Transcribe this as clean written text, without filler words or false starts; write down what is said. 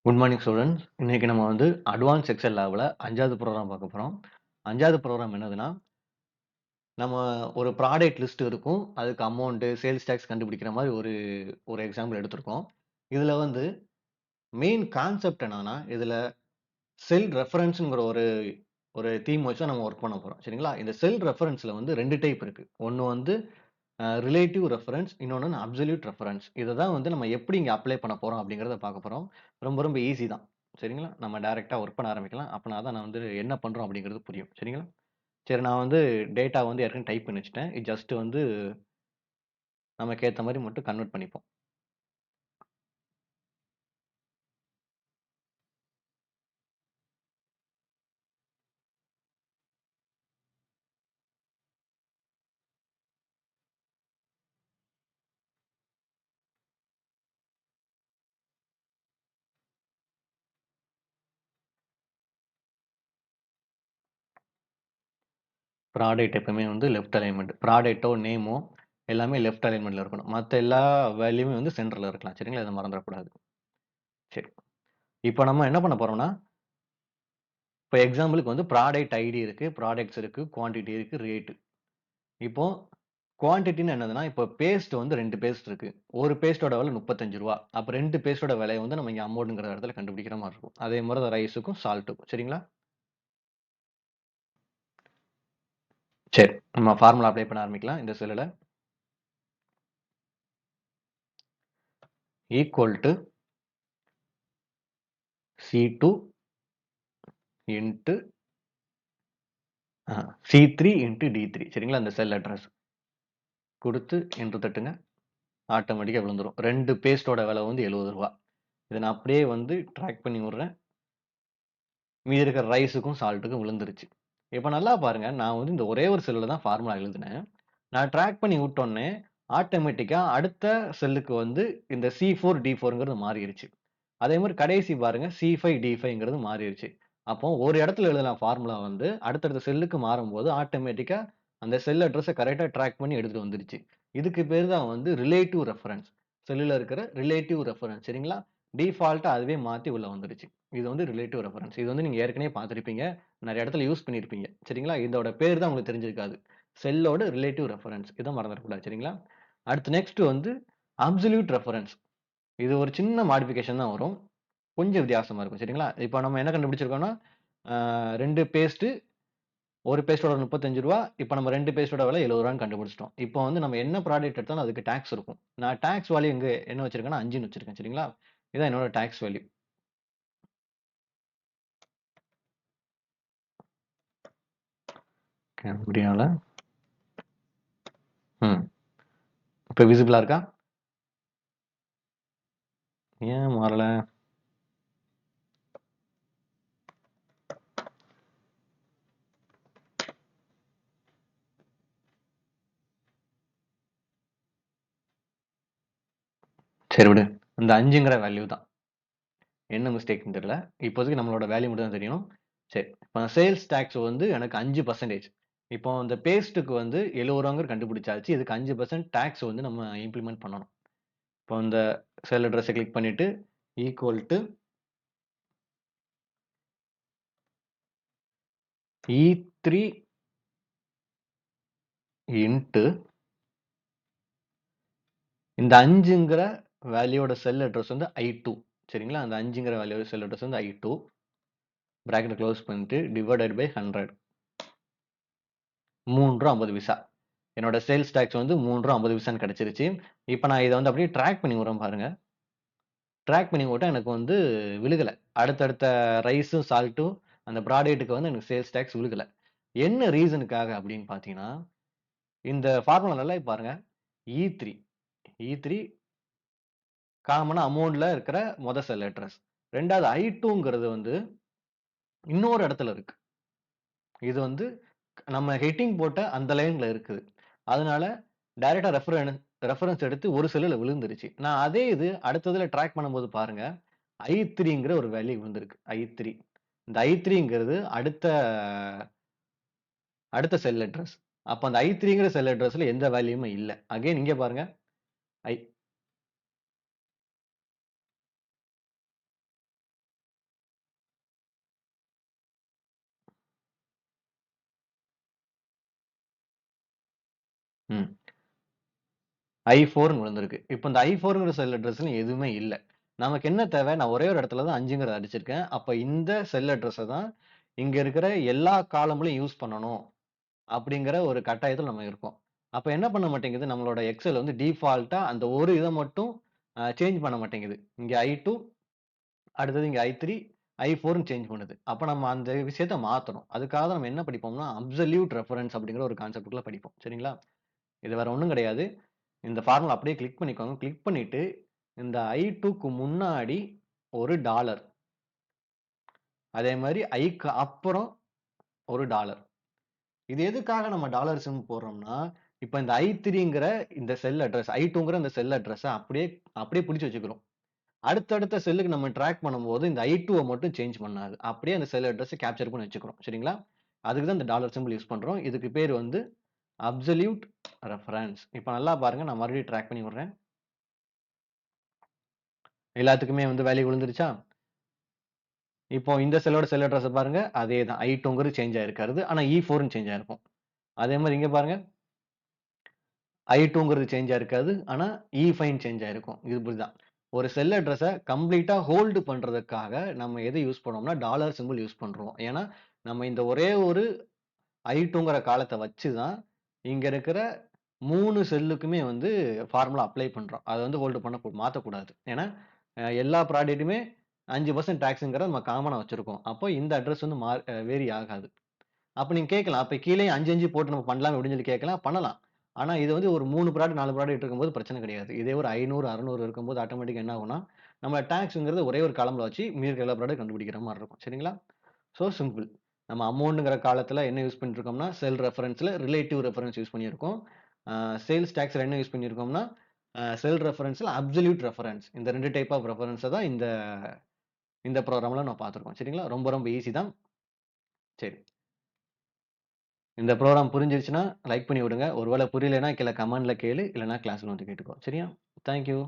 Good morning students. இன்னைக்கு நம்ம வந்து அட்வான்ஸ் எக்ஸல் லேப்ல 5வது ப்ரோக்ராம் பார்க்க போறோம். 5வது ப்ரோக்ராம் என்னதுன்னா, நம்ம ஒரு ப்ராடக்ட் லிஸ்ட் இருக்கும். அதுக்கு அமௌண்ட், சேல்ஸ் டாக்ஸ் கண்டுபிடிக்கிற மாரி ஒரு ஒரு எக்ஸாம்பிள் எடுத்திருக்கோம். இதுல வந்து மெயின் கான்செப்ட் என்னன்னா, இதுல செல் ரெஃபரன்ஸ்ங்கிற ஒரு ஒரு தீம் வச்சு தான் நம்ம வொர்க் பண்ண போறோம். சரிங்களா? இந்த செல் ரெஃபரன்ஸ்ல வந்து 2 டைப் இருக்கு. ஒண்ணு வந்து ரிலேட்டிவ் ரெஃபரன்ஸ், இன்னொன்னு அப்சல்யூட் ரெஃபரன்ஸ். இத தான் வந்து நம்ம எப்படி இங்க அப்ளை பண்ண போறோம் அப்படிங்கிறத பார்க்க போறோம். ரொம்ப ரொம்ப ஈஸி தான். சரிங்களா? நம்ம டைரக்ட்டா வொர்க் பண்ண ஆரம்பிக்கலாம். அப்பனா தான் நான் வந்து என்ன பண்றோம் அப்படிங்கிறது புரியும். சரிங்களா? சரி, நான் வந்து டேட்டா வந்து ஏற்கனவே டைப் பண்ணி வச்சுட்டேன். இது ஜஸ்ட் வந்து நமக்கு ஏத்த மாரி மட்டும் கன்வெர்ட் பண்ணிப்போம். ப்ராடக்ட் எப்பவுமே வந்து லெஃப்ட் அலைன்மென்ட். ப்ராடக்ட்டோ, நேமோ எல்லாமே லெஃப்ட் அலைன்மென்ட்ல இருக்கணும். மத்த எல்லா வேல்யூமே வந்து சென்டர்ல இருக்கலாம். சரிங்களா? இத மறந்துறக்கூடாது. சரி. இப்ப நம்ம என்ன பண்ண போறோம்னா, இப்ப எக்ஸாம்பிளுக்கு வந்து ப்ராடக்ட் ஐடி இருக்கு, ப்ராடக்ட்ஸ் இருக்கு, குவான்டிட்டி இருக்கு, ரேட். இப்போ குவான்டிட்டின்னு என்னதுன்னா, இப்போ பேஸ்ட் வந்து 2 பேஸ்ட் இருக்கு. ஒரு பேஸ்ட்டோட விலை ரூ. 35. அப்ப 2 பேஸ்ட்டோட விலைய வந்து நம்ம இங்க அமௌண்ட்ங்கிற இடத்துல கண்டுபிடிக்கிற மாரி இருக்கும். அதே மாரி தான் ரைஸுக்கும், சால்ட்டுக்கும். சரிங்களா? சரி. நம்ம ஃபார்முலா அப்ளை பண்ண ஆரம்பிக்கலாம். இந்த செல்லுல equal two C2 into C3 into D3. சரிங்களா? இந்த செல் அட்ரஸ் குடுத்து என்டர் தட்டுங்க. ஆட்டோமேட்டிக்கா விழுந்துரும். 2 பேஸ்ட்டோட விலை வந்து ரூ. 70. இத நான் அப்படியே வந்து ட்ராக் பண்ணி விடுறேன். மீதி இருக்கிற ரைஸுக்கும், சால்ட்டுக்கும் விழுந்துருச்சு. இப்ப நல்லா பாருங்க. நான் வந்து இந்த ஒரே ஒரு செல்லுல தான் ஃபார்முலா எழுதினேன். நான் ட்ராக் பண்ணி விட்டோனே, ஆட்டோமேட்டிக்கா அடுத்த செல்லுக்கு வந்து இந்த C4, D4ங்கிறது மாறிருச்சு. அதே மாரி கடைசி பாருங்க C5, D5ங்கிறது மாறிருச்சு. அப்போ ஒரு இடத்துல எழுதின ஃபார்முலா வந்து அடுத்தடுத்த செல்லுக்கு மாறும்போது, ஆட்டோமேட்டிக்கா அந்த செல் அட்ரஸ கரெக்ட்டா ட்ராக் பண்ணி எடுத்துட்டு வந்துருச்சு. இதுக்கு பேரு தான் வந்து ரிலேட்டிவ் ரெஃபரன்ஸ். செல்லுல இருக்கிற ரிலேட்டிவ் ரெஃபரன்ஸ். சரிங்களா? டிஃபால்ட்டா அதுவே மாத்தி உள்ள வந்துருச்சு. இது வந்து ரிலேட்டிவ் ரெஃபரன்ஸ். இது வந்து நீங்க ஏற்கனவே பார்த்திருப்பீங்க. நெறைய இடத்துல யூஸ் பண்ணியிருப்பீங்க. சரிங்களா? இதோட பேரு தான் உங்களுக்கு தெரிஞ்சிருக்காது. செல்லோட ரிலேட்டிவ் ரெஃபரன்ஸ். இத மறந்துறக்கூடாது. சரிங்களா? அடுத்து நெக்ஸ்ட் வந்து அப்சல்யூட் ரெஃபரன்ஸ். இது ஒரு சின்ன மாடிஃபிகேஷன் தான் வரும். கொஞ்சம் வித்தியாசமா இருக்கும். சரிங்களா? இப்ப நம்ம என்ன கண்டுபிடிச்சிருக்கோம்னா, 2 பேஸ்ட்டு, ஒரு பேஸ்ட்டோட ரூ. 35. இப்ப நம்ம 2 பேஸ்ட்டோட விலை ரூ. 70ன்னு கண்டுபிடிச்சிட்டோம். இப்போ வந்து நம்ம என்ன ப்ராடக்ட் எடுத்தாலும் அதுக்கு டாக்ஸ் இருக்கும். நான் டாக்ஸ் வேல்யூ இங்க என்ன வச்சிருக்கேன்னா 5ன்னு வச்சிருக்கேன். சரிங்களா? இதான் என்னோட டாக்ஸ் வேல்யூ. அப்படினால ம். இப்ப விசிபிளா இருக்கா? ஏன் மாறல? சரி விடு. இந்த 5ங்கிற வேல்யூ தான். என்ன மிஸ்டேக்ன்னு தெரியல. இப்போதைக்கு நம்மளோட வேல்யூ மட்டும் தான் தெரியணும். சரி. இப்ப சேல்ஸ் டாக்ஸ் வந்து எனக்கு 5%. இப்போ இந்த பேஸ்ட்டுக்கு வந்து ரூ. 70 கண்டுபிடிச்சாச்சு. இதுக்கு 5% டாக்ஸ் வந்து நம்ம இம்ப்ளிமெண்ட் பண்ணணும். இப்போ இந்த செல் அட்ரஸ கிளிக் பண்ணிட்டு ஈக்குவல் டூ E3 இன்டு இந்த 5ங்கிற வேல்யூவோட செல் அட்ரஸ் வந்து I2. சரிங்களா? அந்த 5ங்கிற வேல்யூவோட செல் அட்ரஸ் வந்து I2. பிராக்கெட்ட குளோஸ் பண்ணிட்டு டிவைடட் பை 100. ரூ. 3.50. என்னோட சேல்ஸ் டாக்ஸ் வந்து ரூ. 3.50 கிடைச்சிருச்சு. இப்ப நான் இத வந்து அப்படியே ட்ராக் பண்ணி விடுறேன் பாருங்க. ட்ராக் பண்ணி விட்டா எனக்கு வந்து விழுகல. அடுத்தடுத்த ரைஸும், சால்ட்டும் அந்த ப்ராடக்ட்க்கு வந்து எனக்கு சேல்ஸ் டாக்ஸ் விழுகல. என்ன ரீசனுக்காக அப்படின்னு பார்த்தீங்கன்னா, இந்த ஃபார்முலா நல்லா பாருங்க. E3 E3 காமனா அமௌண்ட்ல இருக்கிற செல் அட்ரஸ். 2வது I2ங்கிறது வந்து இன்னொரு இடத்துல இருக்கு. இது வந்து நம்ம ஹெட்டிங் போட்ட அந்த லைன்ல இருக்குது. அதனால டைரக்ட்டா ரெஃபரன்ஸ் எடுத்து ஒரு செல்லுல விழுந்துருச்சு. நான் அதே இது அடுத்ததுல ட்ராக் பண்ணும்போது பாருங்க, I3ங்கிற ஒரு வேல்யூ விழுந்திருக்கு. I3. இந்த I3ங்கிறது அடுத்த செல் அட்ரஸ். அப்ப அந்த I3ங்கிற செல் அட்ரஸ்ல எந்த வேல்யூமே இல்ல. அகைன் இங்க பாருங்க. ஐ ம். I4ன்னு விழுந்திருக்கு. இப்ப இந்த I4ங்கிற செல் அட்ரஸ்ல எதுவுமே இல்ல. நமக்கு என்ன தேவை? நான் ஒரே ஒரு இடத்துல தான் 5ங்கிறத அடிச்சிருக்கேன். அப்ப இந்த செல் அட்ரஸ தான் இங்க இருக்கிற எல்லா காலம்லயும் யூஸ் பண்ணணும். அப்படிங்கிற ஒரு கட்டாயத்துல நம்ம இருக்கோம். அப்ப என்ன பண்ண மாட்டேங்குது, நம்மளோட எக்ஸெல் வந்து டிஃபால்ட்டா அந்த ஒரு இத மட்டும் சேஞ்ச் பண்ண மாட்டேங்குது. இங்க I2 அடுத்தது இங்க I3, I4ன்னு சேஞ்ச் பண்ணுது. அப்ப நம்ம அந்த விஷயத்த மாத்தணும். அதுக்காக தான் நம்ம என்ன படிப்போம்னா, அப்சல்யூட் ரெஃபரன்ஸ் அப்படிங்கிற ஒரு கான்செப்ட்குள்ள படிப்போம். சரிங்களா? இது வேற ஒண்ணும் கிடையாது. இந்த ஃபார்முலா அப்படியே கிளிக் பண்ணிக்கோங்க. கிளிக் பண்ணிட்டு, இந்த I2க்கு முன்னாடி ஒரு டாலர். அதே மாரி ஐக்கு அப்புறம் ஒரு டாலர். இது எதுக்காக நம்ம டாலர் சிம் போடுறோம்னா, இப்ப இந்த I3ங்கிற இந்த செல் அட்ரஸ், I2ங்கிற இந்த செல் அட்ரஸ அப்படியே அப்படியே புடிச்சு வச்சுக்கிறோம். அடுத்தடுத்த செல்லுக்கு நம்ம ட்ராக் பண்ணும்போது, இந்த I2வ மட்டும் சேஞ்ச் பண்ணாது. அப்படியே அந்த செல் அட்ரஸ கேப்சர் பண்ணி வச்சுக்கிறோம். சரிங்களா? அதுக்கு தான் இந்த டாலர் சிம்பல் யூஸ் பண்றோம். இதுக்கு பேரு வந்து அப்சல்யூட் ரெஃபரன்ஸ். இப்ப நல்லா பாருங்க. நான் மறுபடியும் ட்ராக் பண்ணி விடுறேன். எல்லாத்துக்குமே வந்து வேல்யூ விழுந்துருச்சா? இப்போ இந்த செல்லோட செல் அட்ரஸ பாருங்க. அதே தான். I2ங்கிறது சேஞ்ச் ஆயிருக்காது. ஆனா E4ன்னு சேஞ்ச் ஆயிருக்கும். அதே மாரி இங்க பாருங்க. I2ங்கிறது சேஞ்ச் ஆயிருக்காது. ஆனா E5ன்னு சேஞ்ச் ஆயிருக்கும். இது இப்படிதான். ஒரு செல் அட்ரஸ கம்ப்ளீட்டா ஹோல்டு பண்றதுக்காக நம்ம எத யூஸ் பண்ணோம்னா, டாலர் சிம்பல் யூஸ் பண்றோம். ஏன்னா, நம்ம இந்த ஒரே ஒரு I2ங்கிற காலத்த வச்சு தான், இங்க இருக்கிற 3 செல்லுக்குமே வந்து ஃபார்முலா அப்ளை பண்றோம். அத வந்து ஹோல்டு மாத்தக்கூடாது. ஏன்னா, எல்லா ப்ராடக்ட்டுமே 5% டாக்ஸ்ங்கிறத நம்ம காமனா வச்சிருக்கோம். அப்போ இந்த அட்ரஸ் வந்து வேரி ஆகாது. அப்ப நீங்க கேட்கலாம். அப்ப கீழயும் 5, 5 போட்டு நம்ம பண்ணலாமா அப்படின்னு சொல்லி கேட்கலாம். பண்ணலாம். ஆனா இது வந்து ஒரு 3 ப்ராடக்ட், 4 ப்ராடக்ட் இருக்கும்போது பிரச்சனை கிடையாது. இதே ஒரு 500, 600 இருக்கும்போது ஆட்டோமேட்டிக்கா என்ன ஆகும்னா, நம்ம டாக்ஸ்ங்கிறது ஒரே ஒரு காலம்ல வச்சு மீதி இருக்கிற எல்லா ப்ராடக்ட் கண்டுபிடிக்கிற மாரி இருக்கும். சரிங்களா? So simple. நம்ம அமௌண்ட்ங்கிற காலத்துல என்ன யூஸ் பண்ணிட்டு இருக்கோம்னா, செல் ரெஃபரன்ஸ்ல ரிலேட்டிவ் ரெஃபரன்ஸ் யூஸ் பண்ணியிருக்கோம். சேல்ஸ் டாக்ஸ்ல என்ன யூஸ் பண்ணியிருக்கோம்னா, செல் ரெஃபரன்ஸ்ல அப்சல்யூட் ரெஃபரன்ஸ். இந்த 2 டைப் ஆஃப் ரெஃபரன்ஸ தான் இந்த இந்த ப்ரோகிராம்ல நான் பார்த்திருக்கோம். சரிங்களா? ரொம்ப ரொம்ப ஈஸி தான். சரி. இந்த ப்ரோகிராம் புரிஞ்சிருச்சுன்னா, லைக் பண்ணி விடுங்க. ஒருவேள புரியலைன்னா கீழ கமெண்ட்ல கேளு. இல்லன்னா கிளாஸ்ல வந்து கேட்டுக்கோ. சரியா? Thank you.